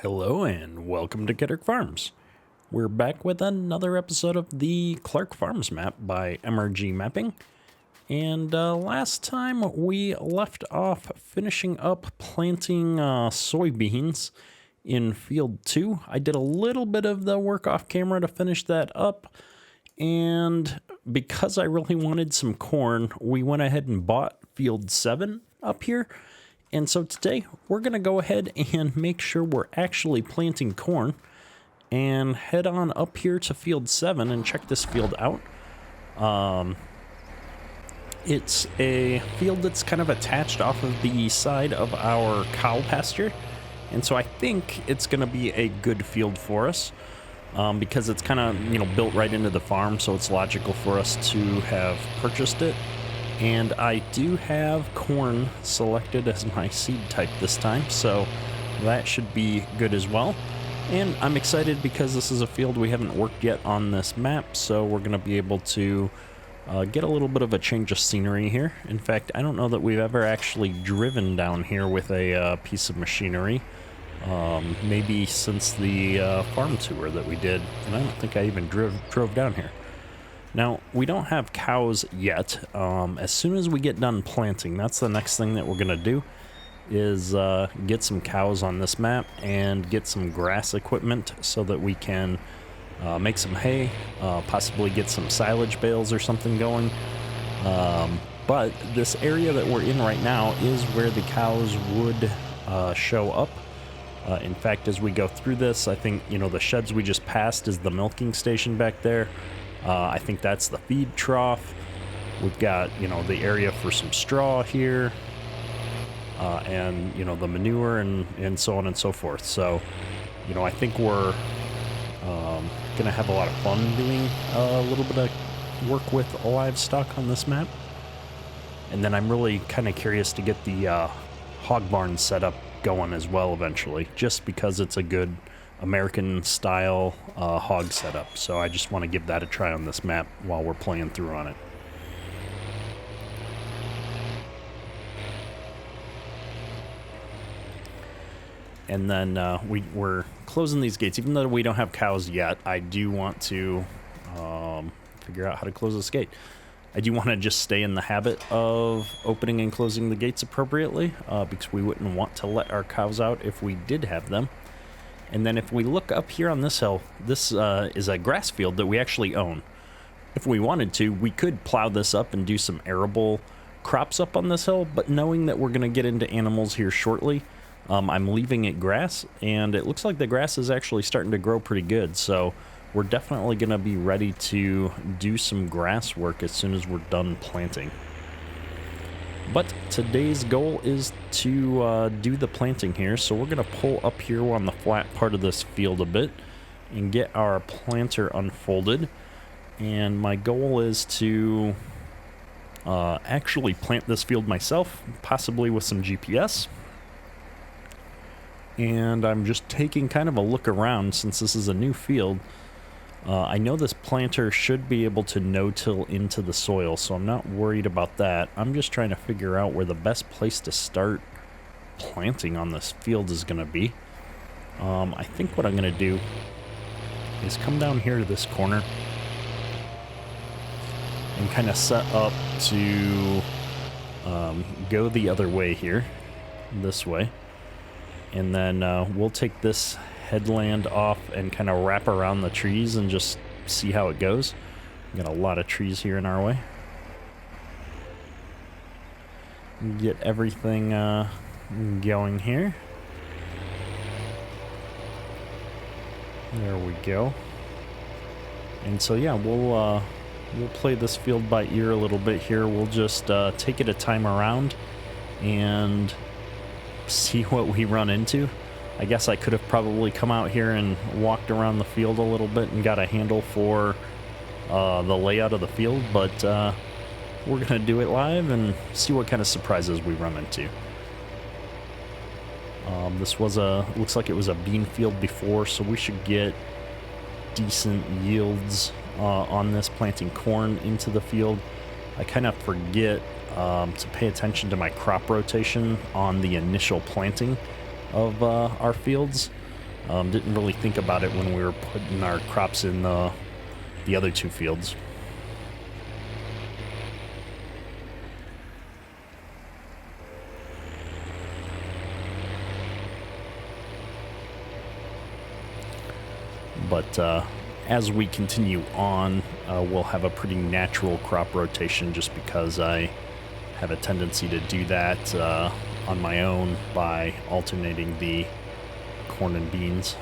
Hello and welcome to Clarke Farms. We're back with another episode of the Clarke Farms map by MRG Mapping. And last time we left off finishing up planting soybeans in field 2. I did a little bit of the work off camera to finish that up. And because I really wanted some corn, we went ahead and bought field 7 up here. And so today we're going to go ahead and make sure we're actually planting corn and head on up here to field 7 and check this field out. It's a field that's kind of attached off of the side of our cow pasture. And so I think it's going to be a good field for us because it's kind of, built right into the farm. So it's logical for us to have purchased it. And I do have corn selected as my seed type this time, so that should be good as well. And I'm excited because this is a field we haven't worked yet on this map, so we're going to be able to get a little bit of a change of scenery here. In fact, I don't know that we've ever actually driven down here with a piece of machinery, maybe since the farm tour that we did, and I don't think I even drove down here. Now, we don't have cows yet. As soon as we get done planting, that's the next thing that we're going to do is get some cows on this map and get some grass equipment so that we can make some hay, possibly get some silage bales or something going. But this area that we're in right now is where the cows would show up. In fact, as we go through this, I think, the sheds we just passed is the milking station back there. I think that's the feed trough. We've got, the area for some straw here, and, the manure and so on and so forth. So, I think we're going to have a lot of fun doing a little bit of work with livestock on this map. And then I'm really kind of curious to get the hog barn setup going as well eventually, just because it's a good American style hog setup. So I just want to give that a try on this map while we're playing through on it. And then we're closing these gates. Even though we don't have cows yet, I do want to figure out how to close this gate. I do want to just stay in the habit of opening and closing the gates appropriately because we wouldn't want to let our cows out if we did have them. And then if we look up here on this hill, this is a grass field that we actually own. If we wanted to, we could plow this up and do some arable crops up on this hill, but knowing that we're going to get into animals here shortly, I'm leaving it grass, and it looks like the grass is actually starting to grow pretty good, so we're definitely going to be ready to do some grass work as soon as we're done planting. But today's goal is to do the planting here, so we're going to pull up here on the flat part of this field a bit and get our planter unfolded. And my goal is to actually plant this field myself, possibly with some GPS. And I'm just taking kind of a look around since this is a new field. I know this planter should be able to no-till into the soil, so I'm not worried about that. I'm just trying to figure out where the best place to start planting on this field is going to be. I think what I'm going to do is come down here to this corner and kind of set up to go the other way here, this way. And then we'll take this headland off and kind of wrap around the trees and just see how it goes. Got a lot of trees here in our way. Get everything going here. There we go. And so yeah, we'll play this field by ear a little bit here. We'll just take it a time around and see what we run into. I guess I could have probably come out here and walked around the field a little bit and got a handle for the layout of the field, but we're going to do it live and see what kind of surprises we run into. This was looks like it was a bean field before, so we should get decent yields on this planting corn into the field. I kind of forget to pay attention to my crop rotation on the initial planting of our fields. Didn't really think about it when we were putting our crops in the other two fields. But as we continue on, we'll have a pretty natural crop rotation just because I have a tendency to do that on my own by alternating the corn and beans.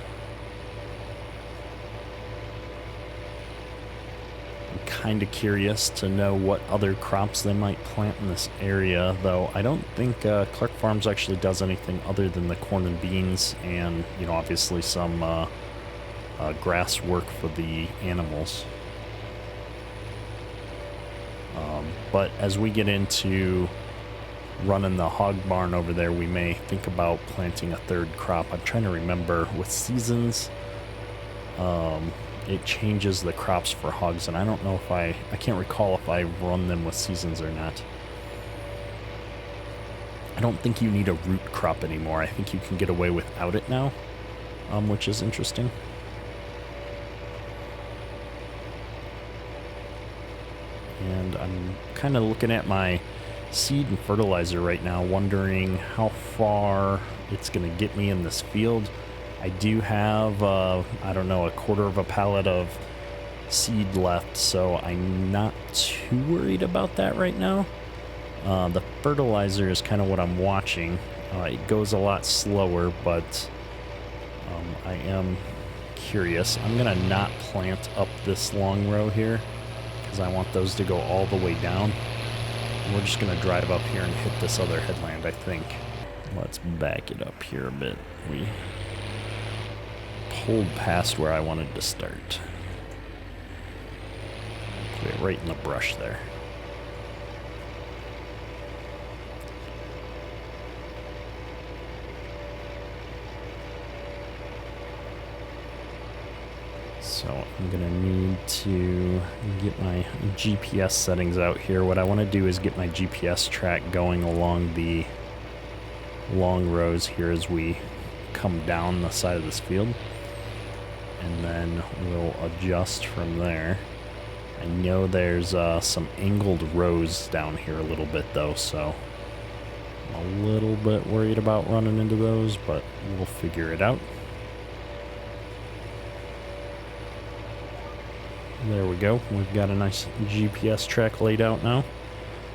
I'm kind of curious to know what other crops they might plant in this area, though I don't think Clarke Farms actually does anything other than the corn and beans and, you know, obviously some grass work for the animals. But as we get into running the hog barn over there, we may think about planting a third crop. I'm trying to remember with seasons, it changes the crops for hogs, and I don't know if I can't recall if I run them with seasons or not. I don't think you need a root crop anymore. I think you can get away without it now, which is interesting. And I'm kind of looking at my seed and fertilizer right now, wondering how far it's going to get me in this field. I do have, I don't know, a quarter of a pallet of seed left, so I'm not too worried about that right now. The fertilizer is kind of what I'm watching. It goes a lot slower, but I am curious. I'm going to not plant up this long row here, because I want those to go all the way down. And we're just going to drive up here and hit this other headland, I think. Let's back it up here a bit. We pulled past where I wanted to start. Put it right in the brush there. So I'm going to need to get my GPS settings out here. What I want to do is get my GPS track going along the long rows here as we come down the side of this field. And then we'll adjust from there. I know there's some angled rows down here a little bit though, so I'm a little bit worried about running into those, but we'll figure it out. There we go. We've got a nice GPS track laid out now.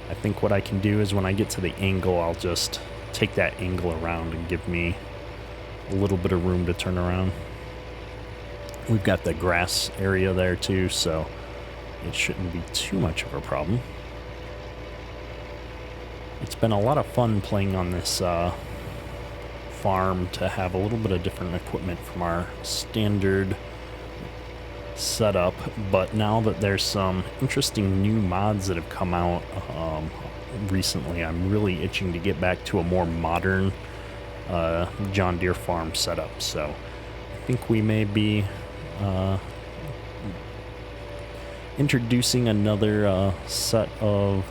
I think what I can do is when I get to the angle, I'll just take that angle around and give me a little bit of room to turn around. We've got the grass area there too, so it shouldn't be too much of a problem. It's been a lot of fun playing on this farm to have a little bit of different equipment from our standard setup, but now that there's some interesting new mods that have come out recently, I'm really itching to get back to a more modern John Deere farm setup. So I think we may be introducing another set of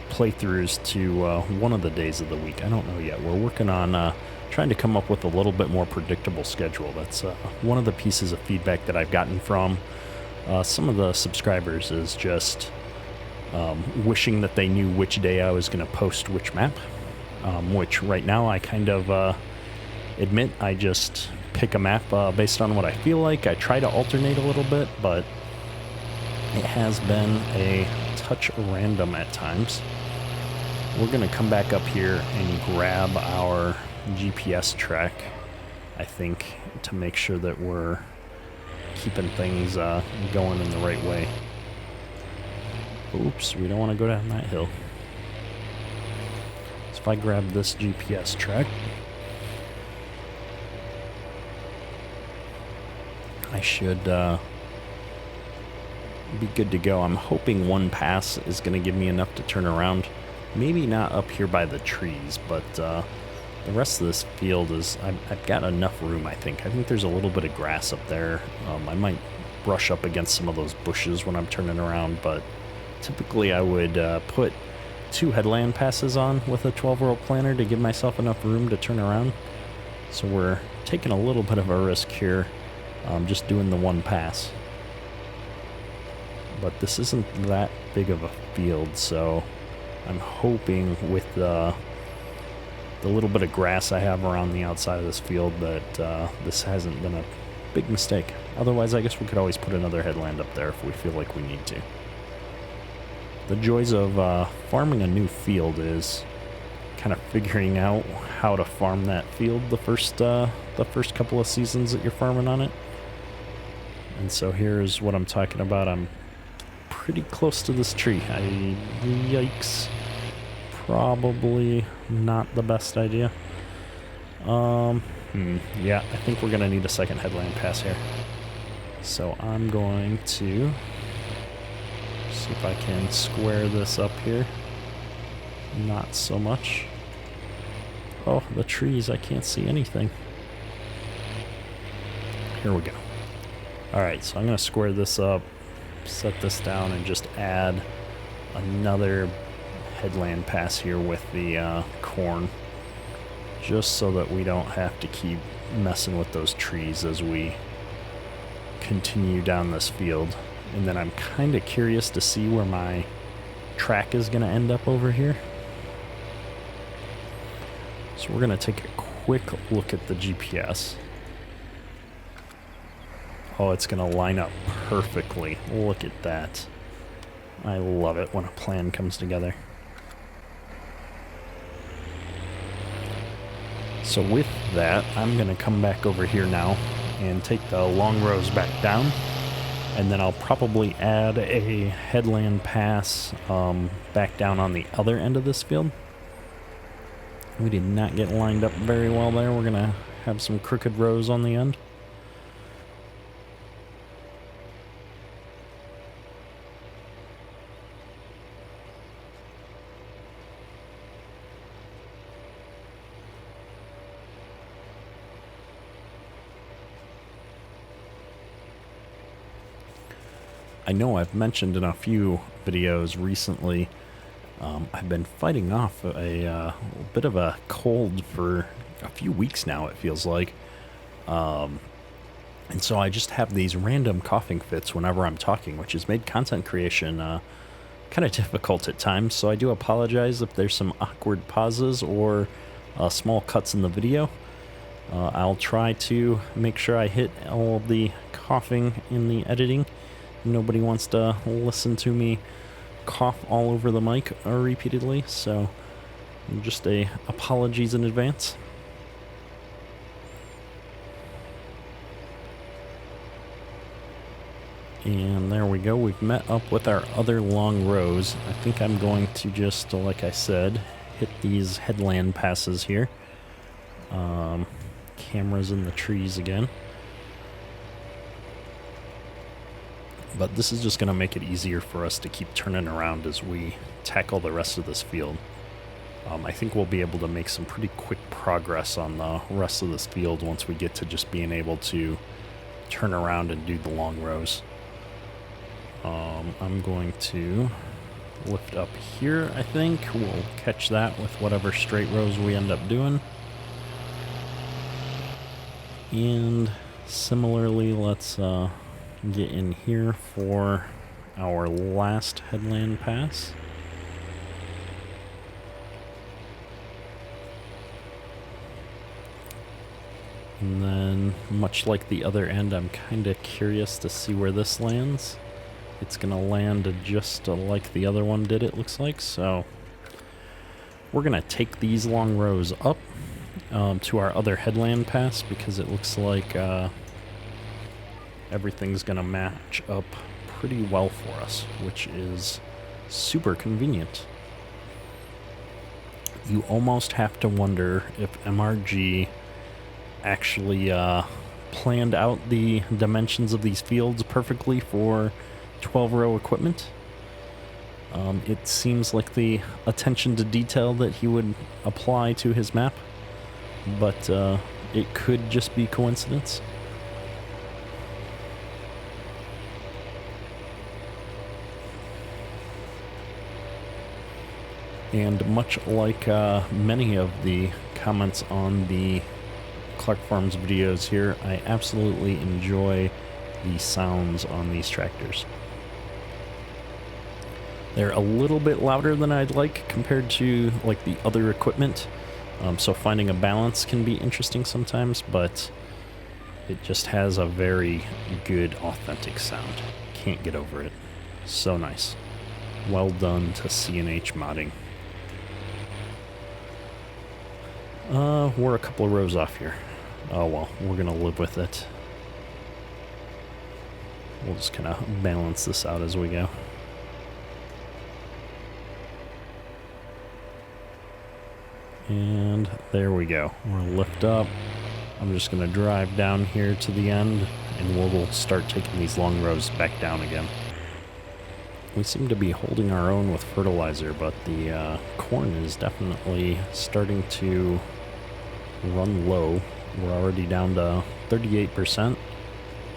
playthroughs to one of the days of the week. I don't know yet. We're working on trying to come up with a little bit more predictable schedule. That's one of the pieces of feedback that I've gotten from some of the subscribers is just wishing that they knew which day I was going to post which map, which right now I kind of admit I just pick a map based on what I feel like. I try to alternate a little bit, but it has been a touch random at times. We're going to come back up here and grab our GPS track, I think, to make sure that we're keeping things going in the right way. Oops, we don't want to go down that hill. So if I grab this GPS track, I should be good to go. I'm hoping one pass is going to give me enough to turn around. Maybe not up here by the trees, but the rest of this field is, I've got enough room, I think. I think there's a little bit of grass up there. I might brush up against some of those bushes when I'm turning around, but typically I would put 2 headland passes on with a 12-row planter to give myself enough room to turn around. So we're taking a little bit of a risk here, just doing the one pass. But this isn't that big of a field, so I'm hoping with the little bit of grass I have around the outside of this field that this hasn't been a big mistake. Otherwise, I guess we could always put another headland up there if we feel like we need to. The joys of farming a new field is kind of figuring out how to farm that field the first couple of seasons that you're farming on it. And so here's what I'm talking about. I'm pretty close to this tree. Yikes. Probably not the best idea. Yeah, I think we're gonna need a second headland pass here. So I'm going to see if I can square this up here. Not so much. Oh, the trees, I can't see anything. Here we go. Alright, so I'm gonna square this up, set this down, and just add another headland pass here with the corn, just so that we don't have to keep messing with those trees as we continue down this field. And then I'm kind of curious to see where my track is going to end up over here. So we're going to take a quick look at the GPS. Oh, it's going to line up perfectly. Look at that. I love it when a plan comes together. So with that, I'm going to come back over here now and take the long rows back down. And then I'll probably add a headland pass back down on the other end of this field. We did not get lined up very well there. We're going to have some crooked rows on the end. I know I've mentioned in a few videos recently, I've been fighting off a bit of a cold for a few weeks now, it feels like. And so I just have these random coughing fits whenever I'm talking, which has made content creation kind of difficult at times. So I do apologize if there's some awkward pauses or small cuts in the video. I'll try to make sure I hit all of the coughing in the editing. Nobody wants to listen to me cough all over the mic repeatedly, so just apologies in advance. And there we go, we've met up with our other long rows. I think I'm going to just, like I said, hit these headland passes here. Cameras in the trees again. But this is just going to make it easier for us to keep turning around as we tackle the rest of this field. I think we'll be able to make some pretty quick progress on the rest of this field once we get to just being able to turn around and do the long rows. I'm going to lift up here, I think. We'll catch that with whatever straight rows we end up doing. And similarly, let's get in here for our last headland pass. And then, much like the other end, I'm kind of curious to see where this lands. It's going to land just like the other one did, it looks like. So we're going to take these long rows up to our other headland pass, because it looks like everything's going to match up pretty well for us, which is super convenient. You almost have to wonder if MRG actually planned out the dimensions of these fields perfectly for 12-row equipment. It seems like the attention to detail that he would apply to his map, but it could just be coincidence. And much like many of the comments on the Clarke Farms videos here. I absolutely enjoy the sounds on these tractors. They're a little bit louder than I'd like compared to like the other equipment. So finding a balance can be interesting sometimes, but it just has a very good, authentic sound. Can't get over it. So nice. Well done to C&H Modding. We're a couple of rows off here. Oh well, we're gonna live with it. We'll just kind of balance this out as we go. And there we go. We're lift up. I'm just going to drive down here to the end, and we'll start taking these long rows back down again. We seem to be holding our own with fertilizer, but the corn is definitely starting to run low. We're already down to 38%.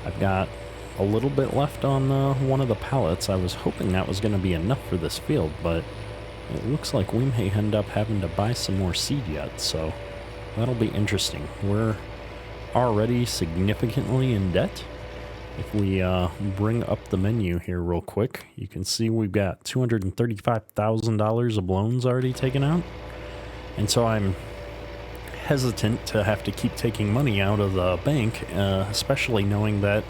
I've got a little bit left on one of the pallets. I was hoping that was going to be enough for this field, but it looks like we may end up having to buy some more seed yet, so that'll be interesting. We're already significantly in debt. If we bring up the menu here real quick, you can see we've got $235,000 of loans already taken out. And so I'm hesitant to have to keep taking money out of the bank, especially knowing that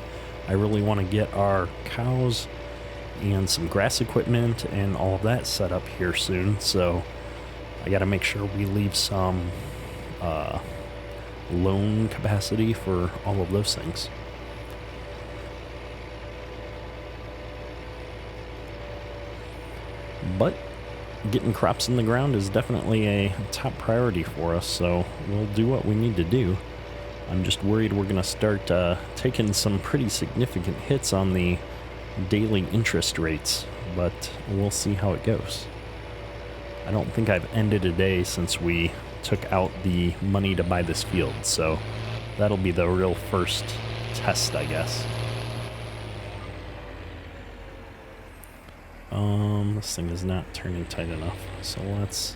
I really want to get our cows and some grass equipment and all of that set up here soon. So I got to make sure we leave some loan capacity for all of those things. But getting crops in the ground is definitely a top priority for us, so we'll do what we need to do. I'm just worried we're going to start taking some pretty significant hits on the daily interest rates, but we'll see how it goes. I don't think I've ended a day since we took out the money to buy this field, so that'll be the real first test, I guess. This thing is not turning tight enough, so let's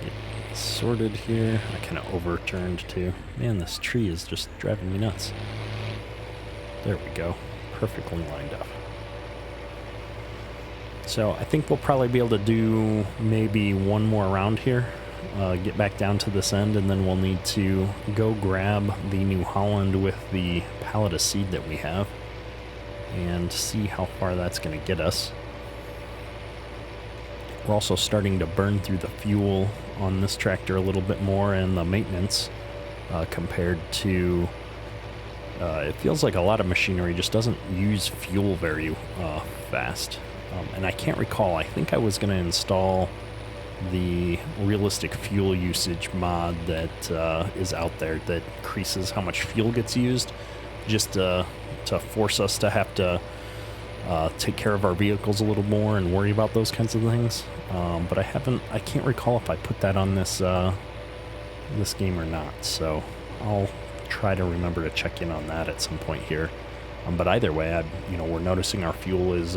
get sorted here. I kind of overturned too. Man, this tree is just driving me nuts. There we go. Perfectly lined up. So I think we'll probably be able to do maybe one more round here, get back down to this end, and then we'll need to go grab the New Holland with the pallet of seed that we have and see how far that's going to get us. We're also starting to burn through the fuel on this tractor a little bit more, and the maintenance compared to it feels like a lot of machinery just doesn't use fuel very fast. And I can't recall, I think I was going to install the realistic fuel usage mod that is out there that increases how much fuel gets used, just to force us to have to take care of our vehicles a little more and worry about those kinds of things. But I can't recall if I put that on this game or not, so I'll try to remember to check in on that at some point here. But either way, we're noticing our fuel is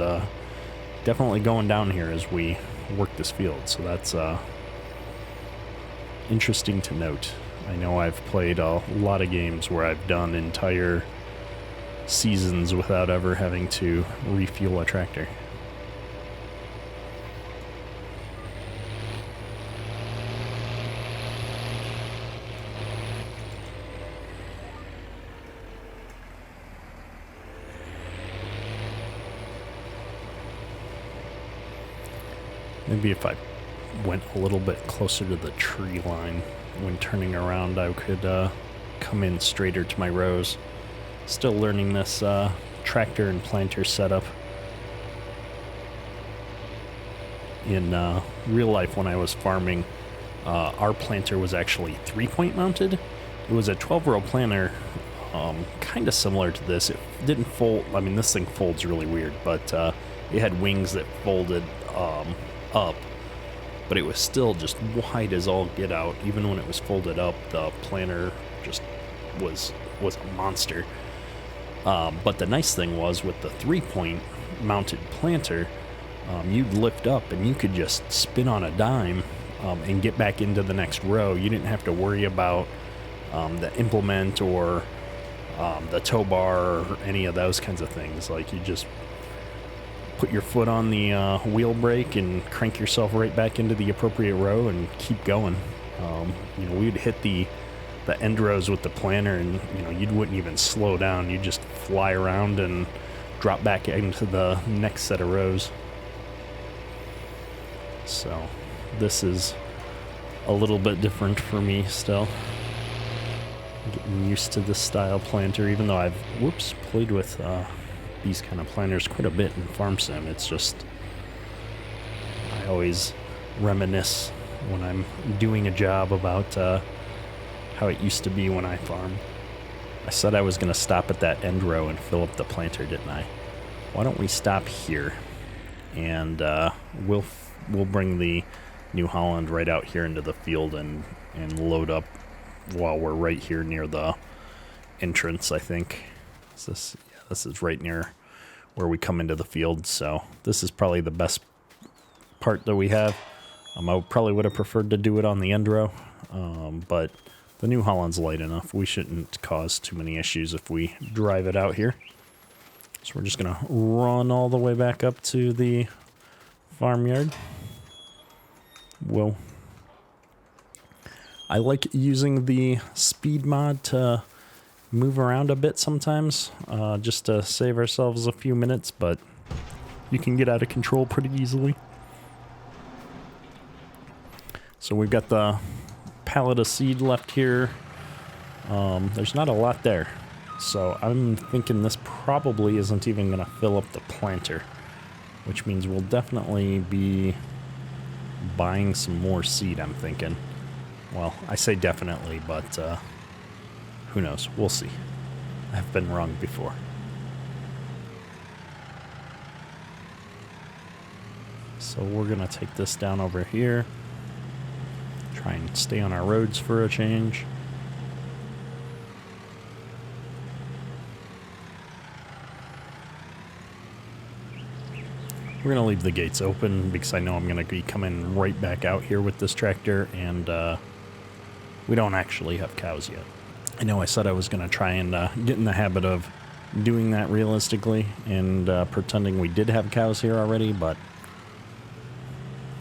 definitely going down here as we work this field, so that's interesting to note. I know I've played a lot of games where I've done entire seasons without ever having to refuel a tractor. Maybe if I went a little bit closer to the tree line when turning around, I could come in straighter to my rows. Still learning this tractor and planter setup. In real life, when I was farming, our planter was actually 3-point mounted. It was a 12-row planter, kind of similar to this. It didn't fold. I mean, this thing folds really weird, but it had wings that folded up, but it was still just wide as all get out. Even when it was folded up, the planter just was a monster. But the nice thing was, with the 3-point mounted planter, you'd lift up and you could just spin on a dime and get back into the next row. You didn't have to worry about the implement or the tow bar or any of those kinds of things. Like, you just put your foot on the wheel brake and crank yourself right back into the appropriate row and keep going. We'd hit the end rows with the planter, and you wouldn't even slow down. You'd just fly around and drop back into the next set of rows. So this is a little bit different for me still. Getting used to this style planter, even though I've played with these kind of planters quite a bit in Farm Sim. It's just, I always reminisce when I'm doing a job about how it used to be when I farmed. I said I was going to stop at that end row and fill up the planter, didn't I? Why don't we stop here, and we'll bring the New Holland right out here into the field and load up while we're right here near the entrance, I think. This is right near where we come into the field, so this is probably the best part that we have. I probably would have preferred to do it on the end row, but the New Holland's light enough. We shouldn't cause too many issues if we drive it out here. So we're just going to run all the way back up to the farmyard. Whoa. I like using the speed mod to move around a bit sometimes, just to save ourselves a few minutes, but you can get out of control pretty easily. So we've got the pallet of seed left here. There's not a lot there, so I'm thinking this probably isn't even going to fill up the planter, which means we'll definitely be buying some more seed, I'm thinking. Well, I say definitely, but who knows? We'll see. I've been wrong before. So we're going to take this down over here. Try and stay on our roads for a change. We're going to leave the gates open because I know I'm going to be coming right back out here with this tractor, and we don't actually have cows yet. I know I said I was going to try and get in the habit of doing that realistically and pretending we did have cows here already, but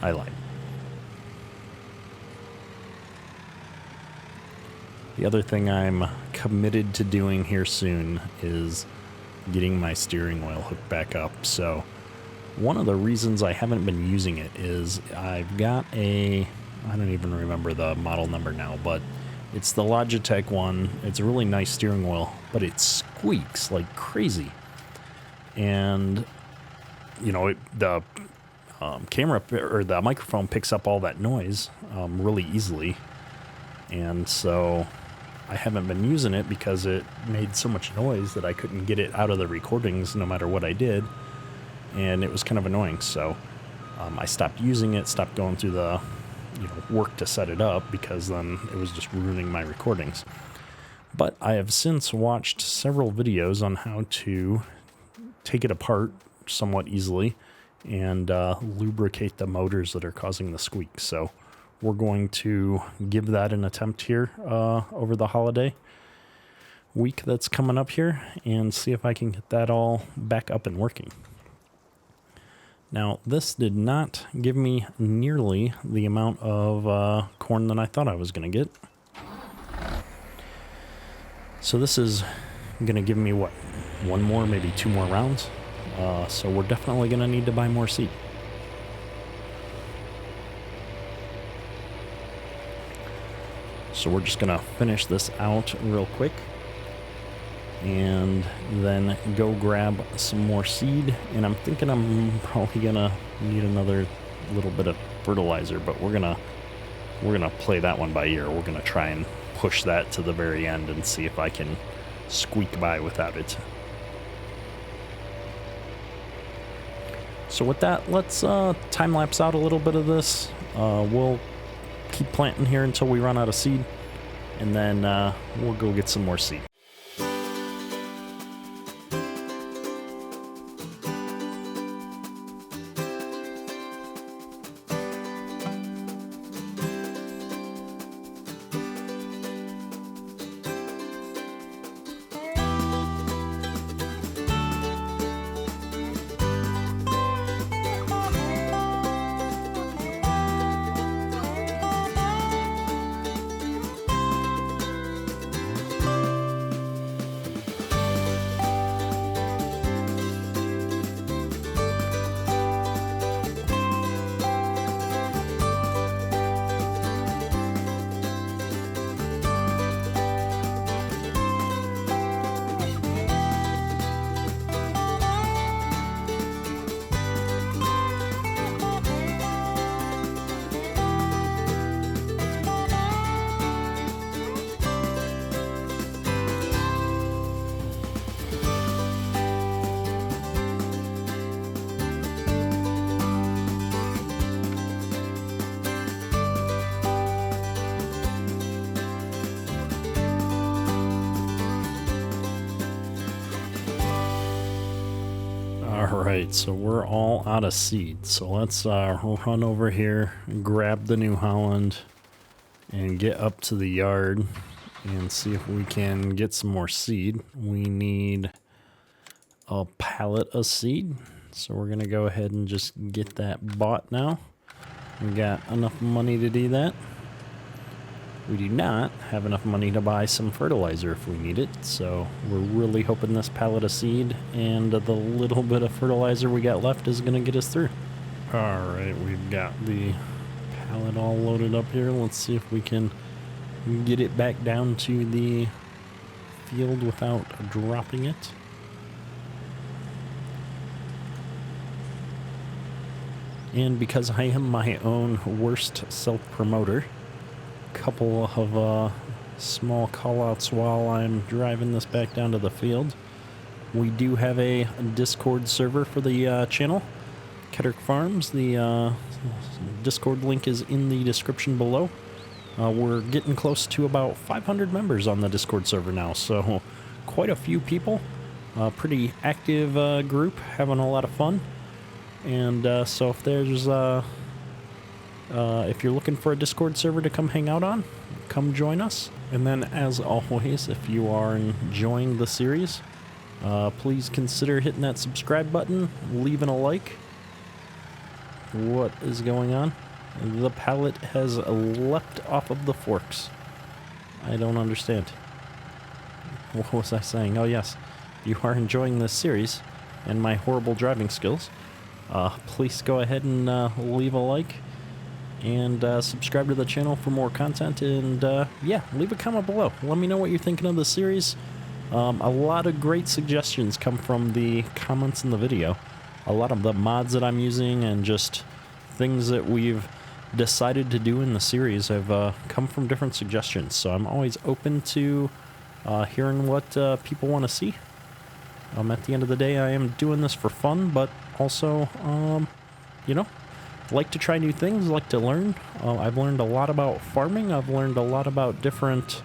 I lied. The other thing I'm committed to doing here soon is getting my steering wheel hooked back up. So one of the reasons I haven't been using it is I've got I don't even remember the model number now, but it's the Logitech one. It's a really nice steering wheel, but it squeaks like crazy. And, the camera or the microphone picks up all that noise really easily. And so I haven't been using it because it made so much noise that I couldn't get it out of the recordings no matter what I did. And it was kind of annoying. So I stopped using it, stopped going through the work to set it up, because then it was just ruining my recordings. But I have since watched several videos on how to take it apart somewhat easily and lubricate the motors that are causing the squeak. So we're going to give that an attempt here over the holiday week that's coming up here and see if I can get that all back up and working. Now, this did not give me nearly the amount of corn that I thought I was going to get. So this is going to give me, one more, maybe 2 more rounds. So we're definitely going to need to buy more seed. So we're just going to finish this out real quick and then go grab some more seed. And I'm thinking I'm probably going to need another little bit of fertilizer, but we're going to play that one by ear. We're going to try and push that to the very end and see if I can squeak by without it. So with that, let's time lapse out a little bit of this. We'll keep planting here until we run out of seed, and then we'll go get some more seed. Alright, so we're all out of seed. So let's run over here, grab the New Holland, and get up to the yard and see if we can get some more seed. We need a pallet of seed. So we're going to go ahead and just get that bought now. We got enough money to do that. We do not have enough money to buy some fertilizer if we need it, so we're really hoping this pallet of seed and the little bit of fertilizer we got left is going to get us through. Alright, we've got the pallet all loaded up here. Let's see if we can get it back down to the field without dropping it. And because I am my own worst self-promoter, couple of small call-outs while I'm driving this back down to the field. We do have a Discord server for the channel, Clarke Farms. The Discord link is in the description below. We're getting close to about 500 members on the Discord server now, so quite a few people. Pretty active group, having a lot of fun. And so if there's if you're looking for a Discord server to come hang out on, come join us. And then, as always, if you are enjoying the series, please consider hitting that subscribe button, leaving a like. What is going on? The pallet has leapt off of the forks. I don't understand. What was I saying? Oh yes, if you are enjoying this series and my horrible driving skills, please go ahead and leave a like. And subscribe to the channel for more content, and yeah, leave a comment below. Let me know what you're thinking of the series. A lot of great suggestions come from the comments in the video. A lot of the mods that I'm using and just things that we've decided to do in the series have come from different suggestions. So I'm always open to hearing what people want to see. At the end of the day, I am doing this for fun, but also, you know, like to try new things, like to learn. I've learned a lot about farming. I've learned a lot about different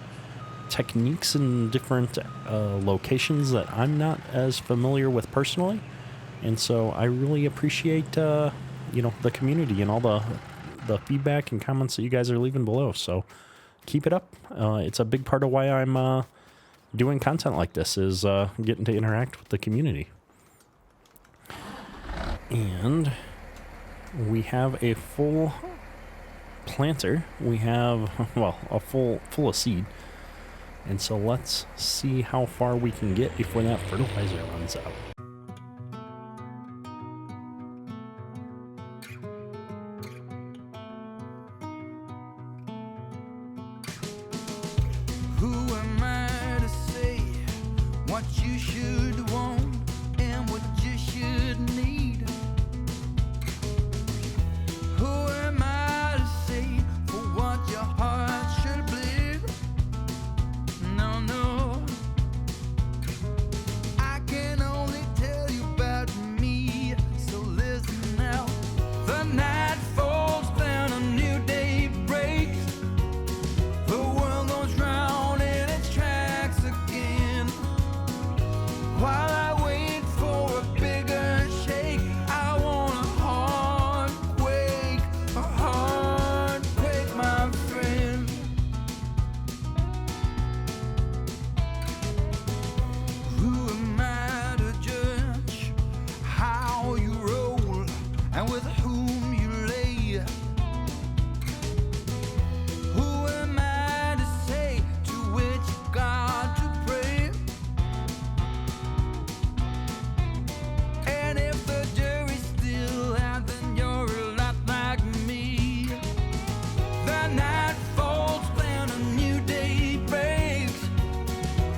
techniques and different locations that I'm not as familiar with personally. And so I really appreciate, you know, the community and all the feedback and comments that you guys are leaving below. So keep it up. It's a big part of why I'm doing content like this, is getting to interact with the community. And we have a full planter. We have, well, a full of seed. And so let's see how far we can get before that fertilizer runs out. Who am I to say what you should want and what you should need? Who am I to say for what your heart should bleed? No, no. I can only tell you about me, so listen now. The night falls down, a new day breaks. The world goes round in its tracks again. While I wait for a bigger shake, I want a heart quake, my friend. Who am I to judge how you roll and with whom you lay? Who am I to say to which God to pray? And if the jury's still out, then you're a lot like me. The night falls down, a new day breaks.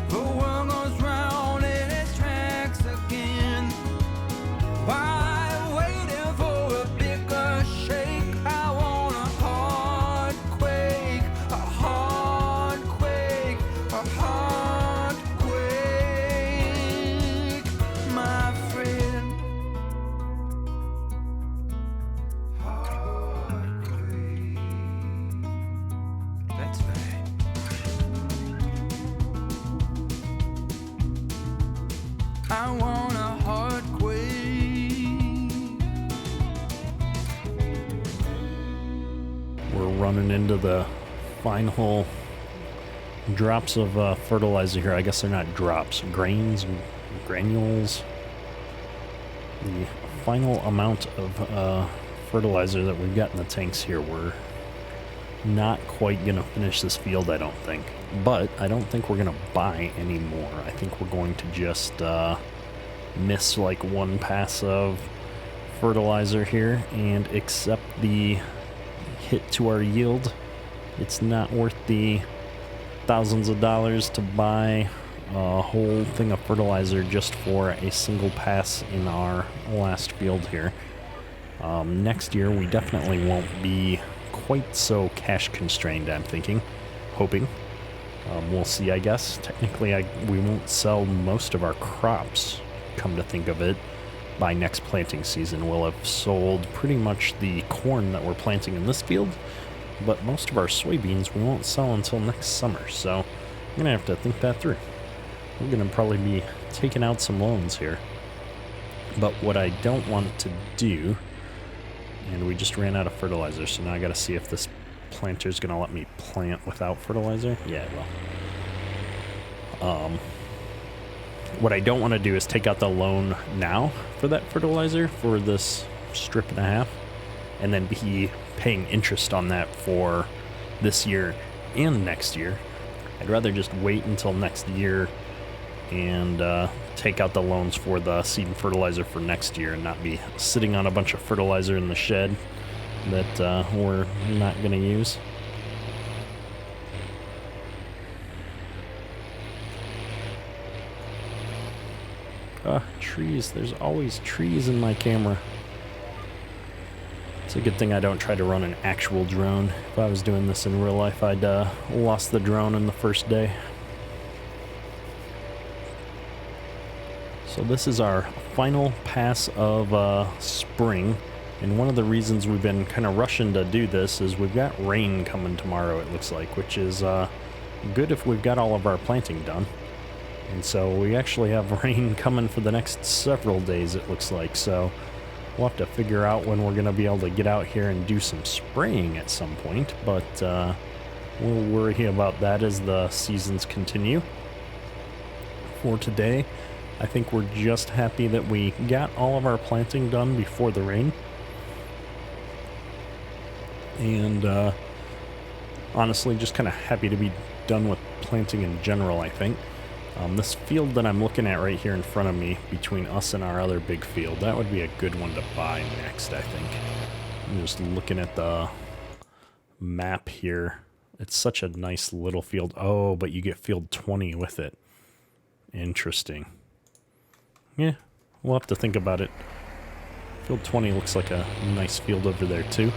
The world goes round in its tracks again. While I'm waiting for a bigger shake, I want a heart quake, my friend. Heart quake. That's right. I want a heart quake. running into the final drops of fertilizer here. I guess they're not drops, granules. The final amount of fertilizer that we've got in the tanks here, we're not quite gonna finish this field, I don't think. But I don't think we're gonna buy any more. I think we're going to just miss like one pass of fertilizer here and accept the hit to our yield. It's not worth the thousands of dollars to buy a whole thing of fertilizer just for a single pass in our last field here. Next year we definitely won't be quite so cash constrained, I'm hoping. We'll see, I guess. Technically, we won't sell most of our crops, come to think of it, by next planting season. We'll have sold pretty much the corn that we're planting in this field, but most of our soybeans we won't sell until next summer, so I'm going to have to think that through. We're going to probably be taking out some loans here. But what I don't want to do, and we just ran out of fertilizer, so now I got to see if this planter's going to let me plant without fertilizer. Yeah, it will. What I don't want to do is take out the loan now for that fertilizer for this strip and a half, and then be paying interest on that for this year and next year. I'd rather just wait until next year and take out the loans for the seed and fertilizer for next year and not be sitting on a bunch of fertilizer in the shed that we're not going to use. Trees. There's always trees in my camera. It's a good thing I don't try to run an actual drone. If I was doing this in real life, I'd lost the drone in the first day. So this is our final pass of spring, and one of the reasons we've been kind of rushing to do this is we've got rain coming tomorrow, it looks like, which is good if we've got all of our planting done. And so we actually have rain coming for the next several days, it looks like, so we'll have to figure out when we're going to be able to get out here and do some spraying at some point, but we'll worry about that as the seasons continue. For today, I think we're just happy that we got all of our planting done before the rain. And honestly, just kind of happy to be done with planting in general, I think. This field that I'm looking at right here in front of me, between us and our other big field, that would be a good one to buy next, I think. I'm just looking at the map here. It's such a nice little field. Oh, but you get field 20 with it. Interesting. Yeah, we'll have to think about it. Field 20 looks like a nice field over there, too.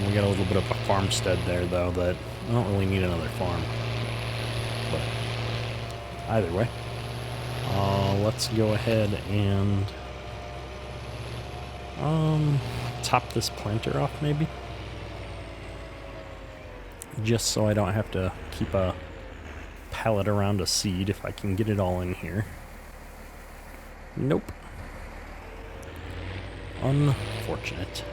We got a little bit of a farmstead there, though, that I don't really need another farm. But either way, let's go ahead and top this planter off, maybe. Just so I don't have to keep a pallet around a seed if I can get it all in here. Nope. Unfortunate.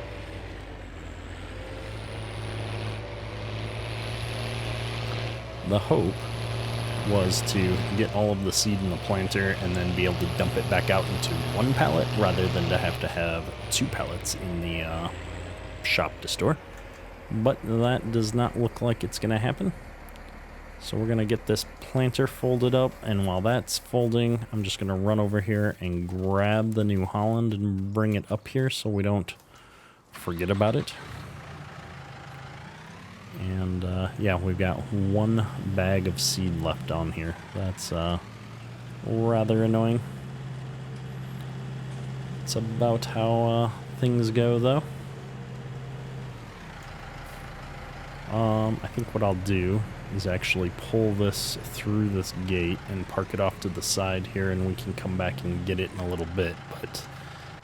The hope was to get all of the seed in the planter and then be able to dump it back out into one pallet rather than to have 2 pallets in the shop to store. But that does not look like it's going to happen. So we're going to get this planter folded up, and while that's folding, I'm just going to run over here and grab the New Holland and bring it up here so we don't forget about it. And yeah, we've got 1 bag of seed left on here. That's rather annoying. It's about how things go, though. I think what I'll do is actually pull this through this gate and park it off to the side here, and we can come back and get it in a little bit, but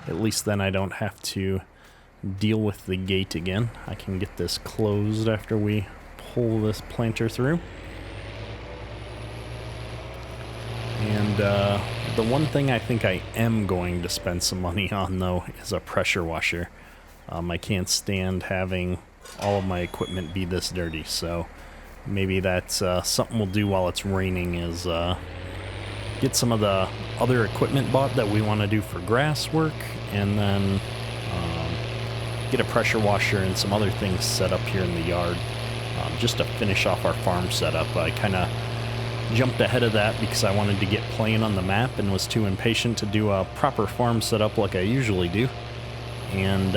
at least then I don't have to deal with the gate again. I can get this closed after we pull this planter through. And the one thing I think I am going to spend some money on, though, is a pressure washer. I can't stand having all of my equipment be this dirty. So maybe that's something we'll do while it's raining, is get some of the other equipment bought that we want to do for grass work, and then get a pressure washer and some other things set up here in the yard, just to finish off our farm setup. I kind of jumped ahead of that because I wanted to get playing on the map and was too impatient to do a proper farm setup like I usually do. And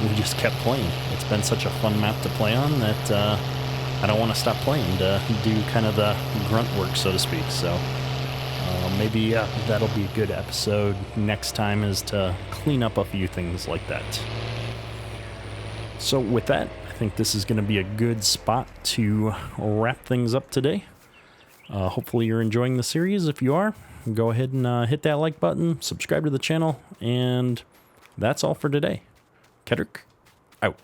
we just kept playing. It's been such a fun map to play on that I don't want to stop playing to do kind of the grunt work, so to speak. So maybe that'll be a good episode next time, is to clean up a few things like that. So with that, I think this is going to be a good spot to wrap things up today. Hopefully you're enjoying the series. If you are, go ahead and hit that like button, subscribe to the channel, and that's all for today. Kedrick, out.